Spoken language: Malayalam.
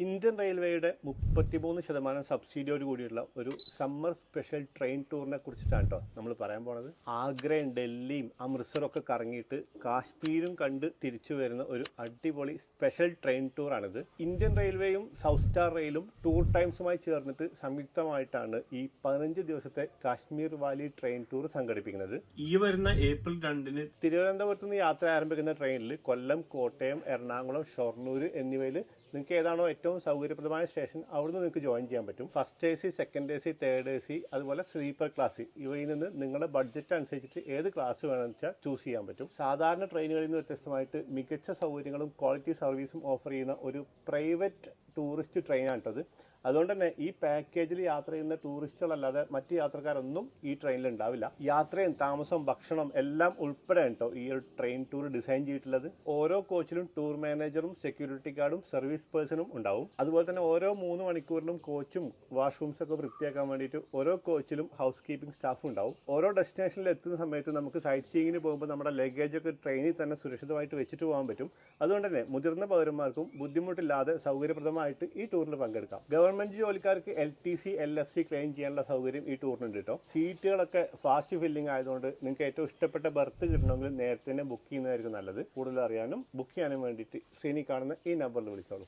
ഇന്ത്യൻ റെയിൽവേയുടെ 33% സബ്സിഡിയോട് കൂടിയുള്ള ഒരു സമ്മർ സ്പെഷ്യൽ ട്രെയിൻ ടൂറിനെ കുറിച്ചിട്ടാണ് കേട്ടോ നമ്മൾ പറയാൻ പോണത്. ആഗ്രയും ഡൽഹിയും അമൃത്സറും ഒക്കെ കറങ്ങിയിട്ട് കാശ്മീരും കണ്ട് തിരിച്ചു വരുന്ന ഒരു അടിപൊളി സ്പെഷ്യൽ ട്രെയിൻ ടൂറാണിത്. ഇന്ത്യൻ റെയിൽവേയും സൗത്ത് സ്റ്റാർ റെയിലും ടൂർ ടൈംസുമായി ചേർന്നിട്ട് സംയുക്തമായിട്ടാണ് ഈ 15 ദിവസത്തെ കാശ്മീർ വാലി ട്രെയിൻ ടൂർ സംഘടിപ്പിക്കുന്നത്. ഈ വരുന്ന ഏപ്രിൽ 2-ന് തിരുവനന്തപുരത്ത് നിന്ന് യാത്ര ആരംഭിക്കുന്ന ട്രെയിനിൽ കൊല്ലം, കോട്ടയം, എറണാകുളം, ഷൊർണൂർ എന്നിവയിൽ നിങ്ങൾക്ക് ഏതാണോ ഏറ്റവും സൗകര്യപ്രദമായ സ്റ്റേഷൻ അവിടുന്ന് നിങ്ങൾക്ക് ജോയിൻ ചെയ്യാൻ പറ്റും. First A C, second A C, third A C, അതുപോലെ സ്ലീപ്പർ ക്ലാസ്, ഇവയിൽ നിന്ന് നിങ്ങളുടെ ബഡ്ജറ്റ് അനുസരിച്ചിട്ട് ഏത് ക്ലാസ് വേണമെന്ന് വെച്ചാൽ ചൂസ് ചെയ്യാൻ പറ്റും. സാധാരണ ട്രെയിനുകളിൽ നിന്ന് വ്യത്യസ്തമായിട്ട് മികച്ച സൗകര്യങ്ങളും ക്വാളിറ്റി സർവീസും ഓഫർ ചെയ്യുന്ന ഒരു പ്രൈവറ്റ് ടൂറിസ്റ്റ് ട്രെയിനാണ് കേട്ടത്. അതുകൊണ്ട് തന്നെ ഈ പാക്കേജിൽ യാത്ര ചെയ്യുന്ന ടൂറിസ്റ്റുകളല്ലാതെ മറ്റ് യാത്രക്കാരൊന്നും ഈ ട്രെയിനിൽ ഉണ്ടാവില്ല. യാത്രയും താമസവും ഭക്ഷണം എല്ലാം ഉൾപ്പെടെ കേട്ടോ ഈ ഒരു ട്രെയിൻ ടൂർ ഡിസൈൻ ചെയ്തിട്ടുള്ളത്. ഓരോ കോച്ചിലും ടൂർ മാനേജറും സെക്യൂരിറ്റി ഗാർഡും സർവീസ് പേഴ്സണും ഉണ്ടാവും. അതുപോലെ തന്നെ ഓരോ 3 മണിക്കൂറിലും കോച്ചും വാഷ്റൂംസ് ഒക്കെ വൃത്തിയാക്കാൻ വേണ്ടിയിട്ട് ഓരോ കോച്ചിലും ഹൗസ് കീപ്പിംഗ് സ്റ്റാഫും ഉണ്ടാവും. ഓരോ ഡെസ്റ്റിനേഷനിൽ എത്തുന്ന സമയത്ത് നമുക്ക് സൈറ്റ് സീയിങ്ങിന് പോകുമ്പോൾ നമ്മുടെ ലഗേജ് ഒക്കെ ട്രെയിനിൽ തന്നെ സുരക്ഷിതമായിട്ട് വെച്ചിട്ട് പോകാൻ പറ്റും. അതുകൊണ്ട് തന്നെ മുതിർന്ന പൗരന്മാർക്കും ബുദ്ധിമുട്ടില്ലാതെ സൗകര്യപ്രദമായിട്ട് ഈ ടൂറിൽ പങ്കെടുക്കാം. ഗവൺമെന്റ് ജോലിക്കാർക്ക് LTC, LFC ക്ലെയിം ചെയ്യാനുള്ള സൗകര്യം ഈ ടൂറിനുണ്ട് കേട്ടോ. സീറ്റുകളൊക്കെ ഫാസ്റ്റ് ഫില്ലിംഗ് ആയതുകൊണ്ട് നിങ്ങൾക്ക് ഏറ്റവും ഇഷ്ടപ്പെട്ട ബർത്ത് കിട്ടണമെങ്കിൽ നേരത്തെ തന്നെ ബുക്ക് ചെയ്യുന്നതായിരിക്കും നല്ലത്. കൂടുതൽ അറിയാനും ബുക്ക് ചെയ്യാനും വേണ്ടിയിട്ട് സ്ക്രീനിൽ കാണുന്ന ഈ നമ്പറിൽ വിളിച്ചോളൂ.